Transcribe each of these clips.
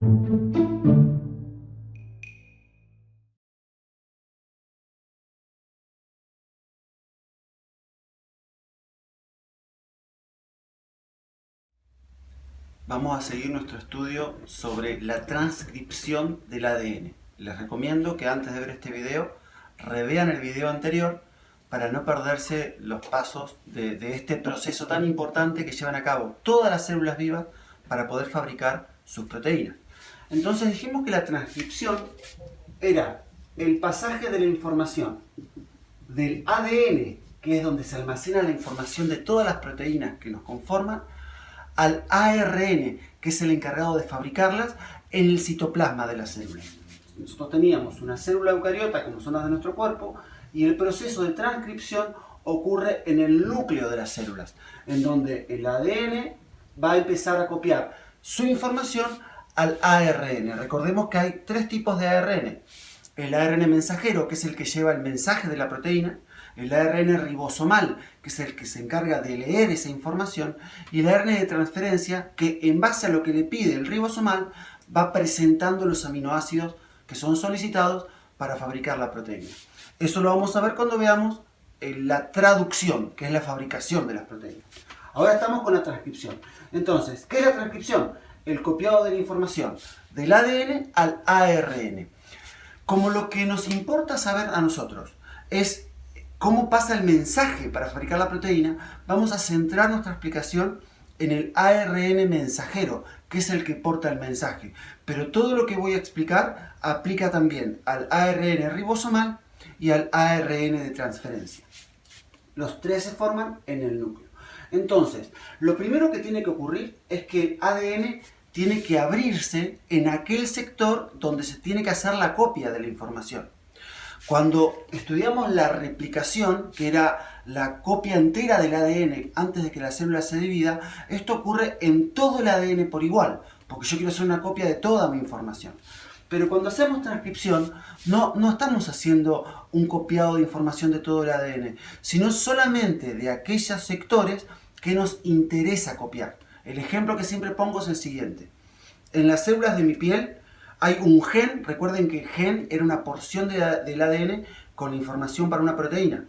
Vamos a seguir nuestro estudio sobre la transcripción del ADN. Les recomiendo que antes de ver este video, revean el video anterior para no perderse los pasos de este proceso tan importante que llevan a cabo todas las células vivas para poder fabricar sus proteínas. Entonces dijimos que la transcripción era el pasaje de la información del ADN, que es donde se almacena la información de todas las proteínas que nos conforman, al ARN, que es el encargado de fabricarlas en el citoplasma de la célula. Nosotros teníamos una célula eucariota, como son las de nuestro cuerpo, y el proceso de transcripción ocurre en el núcleo de las células, en donde el ADN va a empezar a copiar su información al ARN. Recordemos que hay tres tipos de ARN. El ARN mensajero, que es el que lleva el mensaje de la proteína, el ARN ribosomal, que es el que se encarga de leer esa información, y el ARN de transferencia, que en base a lo que le pide el ribosomal, va presentando los aminoácidos que son solicitados para fabricar la proteína. Eso lo vamos a ver cuando veamos la traducción, que es la fabricación de las proteínas. Ahora estamos con la transcripción. Entonces, ¿qué es la transcripción? El copiado de la información del ADN al ARN. Como lo que nos importa saber a nosotros es cómo pasa el mensaje para fabricar la proteína, vamos a centrar nuestra explicación en el ARN mensajero, que es el que porta el mensaje. Pero todo lo que voy a explicar aplica también al ARN ribosomal y al ARN de transferencia. Los tres se forman en el núcleo. Entonces, lo primero que tiene que ocurrir es que el ADN tiene que abrirse en aquel sector donde se tiene que hacer la copia de la información. Cuando estudiamos la replicación, que era la copia entera del ADN antes de que la célula se divida, esto ocurre en todo el ADN por igual, porque yo quiero hacer una copia de toda mi información. Pero cuando hacemos transcripción, no estamos haciendo un copiado de información de todo el ADN, sino solamente de aquellos sectores que nos interesa copiar. El ejemplo que siempre pongo es el siguiente. En las células de mi piel hay un gen, recuerden que gen era una porción del ADN con la información para una proteína.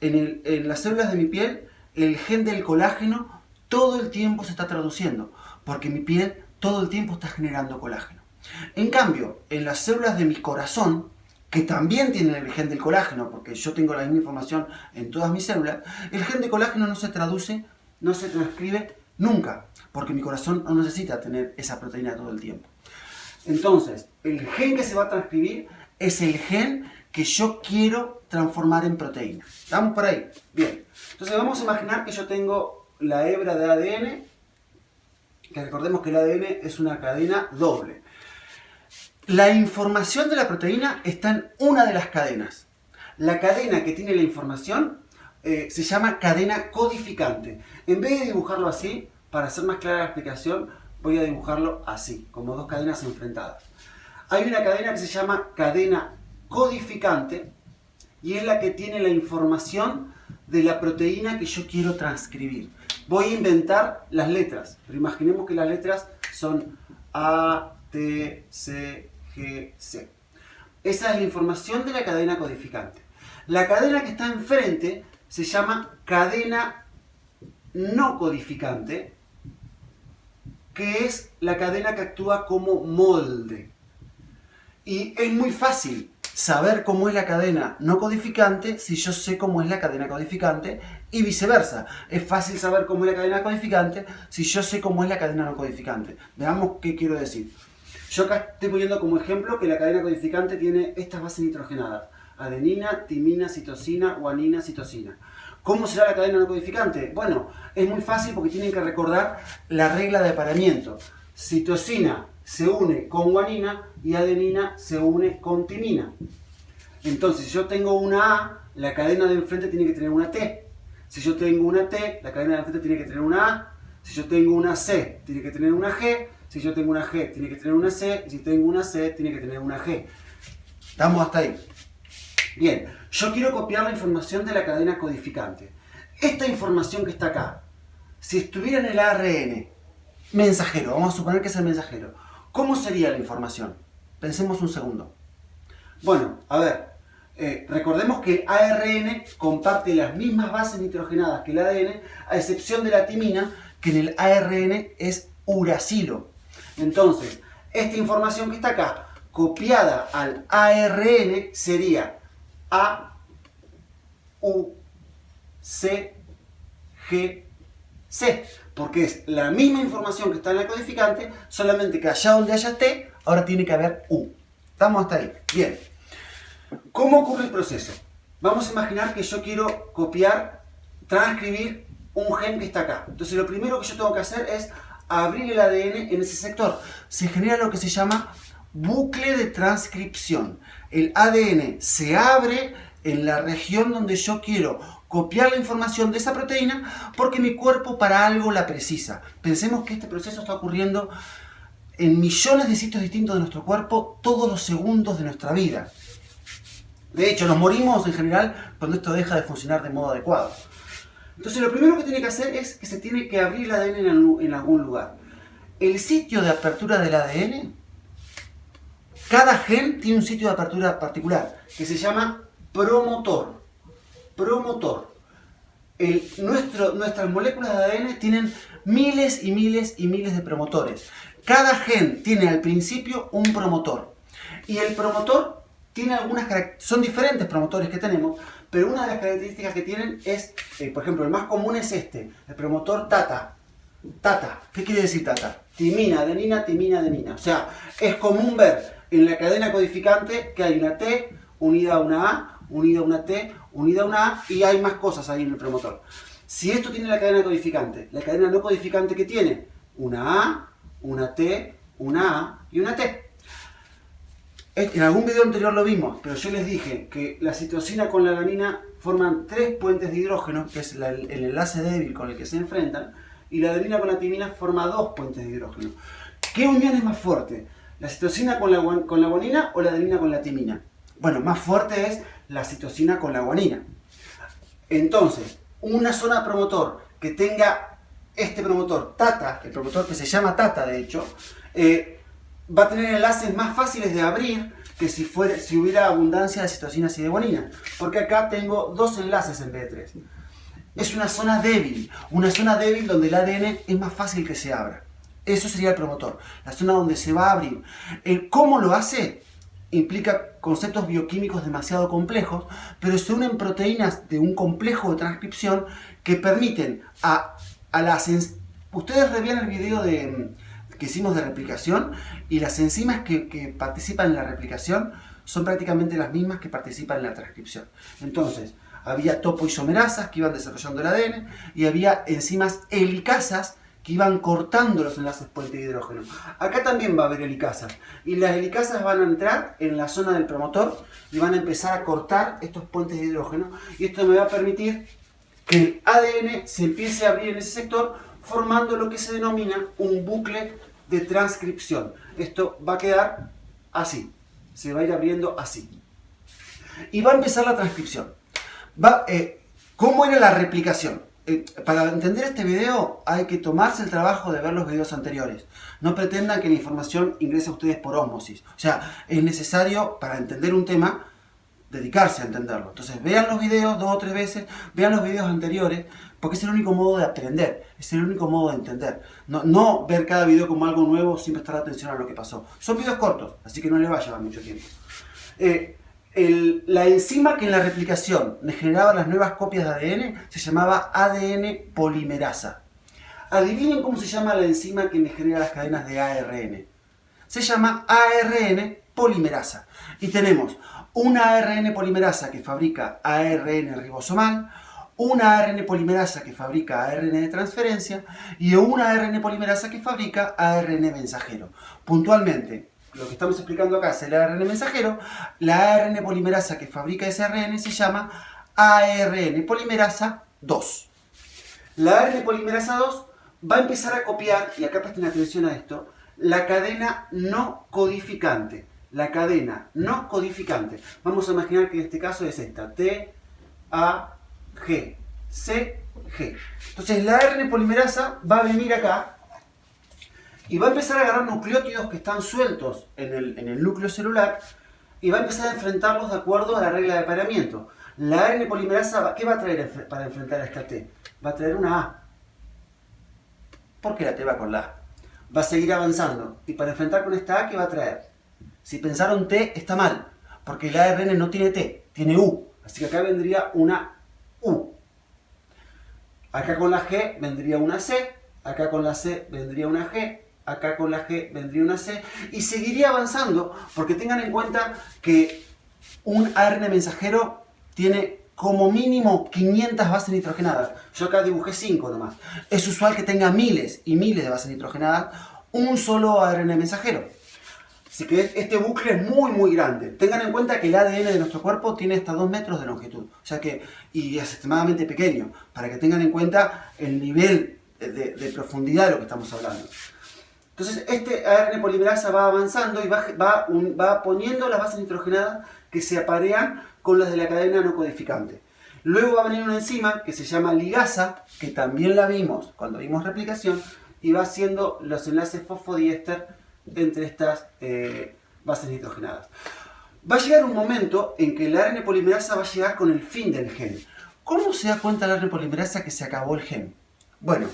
En las células de mi piel, el gen del colágeno todo el tiempo se está traduciendo, porque mi piel todo el tiempo está generando colágeno. En cambio, en las células de mi corazón, que también tienen el gen del colágeno, porque yo tengo la misma información en todas mis células, el gen de colágeno no se traduce, no se transcribe nunca, porque mi corazón no necesita tener esa proteína todo el tiempo. Entonces, el gen que se va a transcribir es el gen que yo quiero transformar en proteína. ¿Estamos por ahí? Bien. Entonces vamos a imaginar que yo tengo la hebra de ADN, que recordemos que el ADN es una cadena doble. La información de la proteína está en una de las cadenas. La cadena que tiene la información se llama cadena codificante. En vez de dibujarlo así, para hacer más clara la explicación, voy a dibujarlo así, como dos cadenas enfrentadas. Hay una cadena que se llama cadena codificante y es la que tiene la información de la proteína que yo quiero transcribir. Voy a inventar las letras, pero imaginemos que las letras son A, T, C, G, C. Esa es la información de la cadena codificante. La cadena que está enfrente se llama cadena no codificante, que es la cadena que actúa como molde. Y es muy fácil saber cómo es la cadena no codificante si yo sé cómo es la cadena codificante y viceversa. Es fácil saber cómo es la cadena codificante si yo sé cómo es la cadena no codificante. Veamos qué quiero decir. Yo acá estoy poniendo como ejemplo que la cadena codificante tiene estas bases nitrogenadas: adenina, timina, citosina, guanina, citosina. ¿Cómo será la cadena no codificante? Bueno, es muy fácil porque tienen que recordar la regla de apareamiento. Citosina se une con guanina y adenina se une con timina. Entonces, si yo tengo una A, la cadena de enfrente tiene que tener una T. Si yo tengo una T, la cadena de enfrente tiene que tener una A. Si yo tengo una C, tiene que tener una G. Si yo tengo una G, tiene que tener una C. Y si tengo una C, tiene que tener una G. ¿Estamos hasta ahí? Bien, yo quiero copiar la información de la cadena codificante. Esta información que está acá, si estuviera en el ARN mensajero, vamos a suponer que es el mensajero, ¿Cómo sería la información? Pensemos un segundo. Bueno, a ver, recordemos que ARN comparte las mismas bases nitrogenadas que el ADN, a excepción de la timina, que en el ARN es uracilo. Entonces, esta información que está acá, copiada al ARN, sería A, U, C, G, C, porque es la misma información que está en la codificante, solamente que allá donde haya T, ahora tiene que haber U. ¿Estamos hasta ahí? Bien. ¿Cómo ocurre el proceso? Vamos a imaginar que yo quiero copiar, transcribir un gen que está acá. Entonces lo primero que yo tengo que hacer es abrir el ADN en ese sector. Se genera lo que se llama bucle de transcripción. El ADN se abre en la región donde yo quiero copiar la información de esa proteína porque mi cuerpo para algo la precisa. Pensemos que este proceso está ocurriendo en millones de sitios distintos de nuestro cuerpo todos los segundos de nuestra vida. De hecho, nos morimos en general cuando esto deja de funcionar de modo adecuado. Entonces lo primero que tiene que hacer es que se tiene que abrir el ADN en algún lugar. El sitio de apertura del ADN, cada gen tiene un sitio de apertura particular que se llama promotor. Promotor. Nuestras moléculas de ADN tienen miles y miles y miles de promotores. Cada gen tiene al principio un promotor. Y el promotor tiene algunas características, son diferentes promotores que tenemos, pero una de las características que tienen es, por ejemplo, el más común es este, el promotor TATA. TATA, ¿qué quiere decir TATA? Timina, adenina, timina, adenina. O sea, es común ver en la cadena codificante que hay una T unida a una A, unida a una T, unida a una A, y hay más cosas ahí en el promotor. Si esto tiene la cadena codificante, la cadena no codificante que tiene una A, una T, una A y una T. En algún video anterior lo vimos, pero yo les dije que la citosina con la adenina forman 3 puentes de hidrógeno, que es el enlace débil con el que se enfrentan, y la adenina con la timina forma 2 puentes de hidrógeno. ¿Qué unión es más fuerte? ¿La citosina con la guanina o la adenina con la timina? Bueno, más fuerte es la citosina con la guanina. Entonces, una zona promotor que tenga este promotor TATA, el promotor que se llama TATA de hecho, va a tener enlaces más fáciles de abrir que si hubiera abundancia de citosinas y de guanina. Porque acá tengo 2 enlaces en vez de 3. Es una zona débil donde el ADN es más fácil que se abra. Eso sería el promotor, la zona donde se va a abrir. ¿Cómo lo hace? Implica conceptos bioquímicos demasiado complejos, pero se unen proteínas de un complejo de transcripción que permiten Ustedes revían el video que hicimos de replicación y las enzimas que participan en la replicación son prácticamente las mismas que participan en la transcripción. Entonces, había topoisomerasas que iban desarrollando el ADN y había enzimas helicasas que iban cortando los enlaces puente de hidrógeno. Acá también va a haber helicasas y las helicasas van a entrar en la zona del promotor y van a empezar a cortar estos puentes de hidrógeno y esto me va a permitir que el ADN se empiece a abrir en ese sector formando lo que se denomina un bucle de transcripción. Esto va a quedar así, se va a ir abriendo así. Y va a empezar la transcripción. ¿Cómo era la replicación? Para entender este video hay que tomarse el trabajo de ver los videos anteriores. No pretendan que la información ingrese a ustedes por ósmosis. O sea, es necesario para entender un tema dedicarse a entenderlo. Entonces vean los videos 2 o 3 veces, vean los videos anteriores, porque es el único modo de aprender, es el único modo de entender. No ver cada video como algo nuevo sin prestar atención a lo que pasó. Son videos cortos, así que no les va a llevar mucho tiempo. La enzima que en la replicación me generaba las nuevas copias de ADN se llamaba ADN polimerasa. Adivinen cómo se llama la enzima que me genera las cadenas de ARN. Se llama ARN polimerasa. Y tenemos una ARN polimerasa que fabrica ARN ribosomal, una ARN polimerasa que fabrica ARN de transferencia y una ARN polimerasa que fabrica ARN mensajero. Puntualmente, lo que estamos explicando acá es el ARN mensajero. La ARN polimerasa que fabrica ese ARN se llama ARN polimerasa 2. La ARN polimerasa 2 va a empezar a copiar, y acá presten atención a esto, la cadena no codificante. La cadena no codificante. Vamos a imaginar que en este caso es esta, T, A, G, C, G. Entonces la ARN polimerasa va a venir acá y va a empezar a agarrar nucleótidos que están sueltos en el núcleo celular y va a empezar a enfrentarlos de acuerdo a la regla de apareamiento. La ARN polimerasa, ¿qué va a traer para enfrentar a esta T? Va a traer una A. ¿Por qué la T va con la A? Va a seguir avanzando. Y para enfrentar con esta A, ¿qué va a traer? Si pensaron T, está mal. Porque el ARN no tiene T, tiene U. Así que acá vendría una U. Acá con la G vendría una C. Acá con la C vendría una G. Acá con la G vendría una C. Y seguiría avanzando. Porque tengan en cuenta que un ARN mensajero tiene como mínimo 500 bases nitrogenadas. Yo acá dibujé 5 nomás. Es usual que tenga miles y miles de bases nitrogenadas un solo ARN mensajero. Así que este bucle es muy grande. Tengan en cuenta que el ADN de nuestro cuerpo tiene hasta 2 metros de longitud. O sea que, y es extremadamente pequeño, para que tengan en cuenta el nivel de profundidad de lo que estamos hablando. Entonces este ARN polimerasa va avanzando y va poniendo las bases nitrogenadas que se aparean con las de la cadena no codificante. Luego va a venir una enzima que se llama ligasa, que también la vimos cuando vimos replicación, y va haciendo los enlaces fosfodiéster entre estas bases nitrogenadas. Va a llegar un momento en que el ARN polimerasa va a llegar con el fin del gen. ¿Cómo se da cuenta el ARN polimerasa que se acabó el gen? Bueno,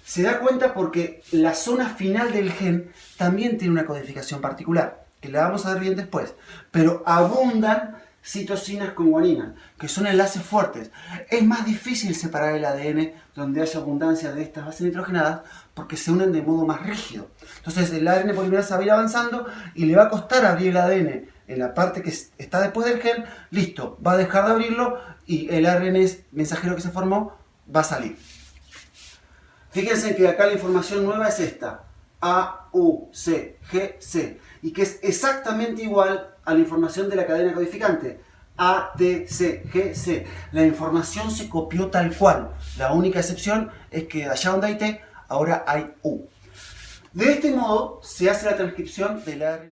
se da cuenta porque la zona final del gen también tiene una codificación particular, que la vamos a ver bien después, pero abundan citocinas con guanina, que son enlaces fuertes. Es más difícil separar el ADN donde haya abundancia de estas bases nitrogenadas porque se unen de modo más rígido. Entonces el ARN polimerasa va a ir avanzando y le va a costar abrir el ADN en la parte que está después del gen. Listo, va a dejar de abrirlo y el ARN mensajero que se formó va a salir. Fíjense que acá la información nueva es esta: A, U, C, G, C, y que es exactamente igual a la información de la cadena codificante. A, T, C, G, C. La información se copió tal cual. La única excepción es que allá donde hay T, ahora hay U. De este modo se hace la transcripción del ARN.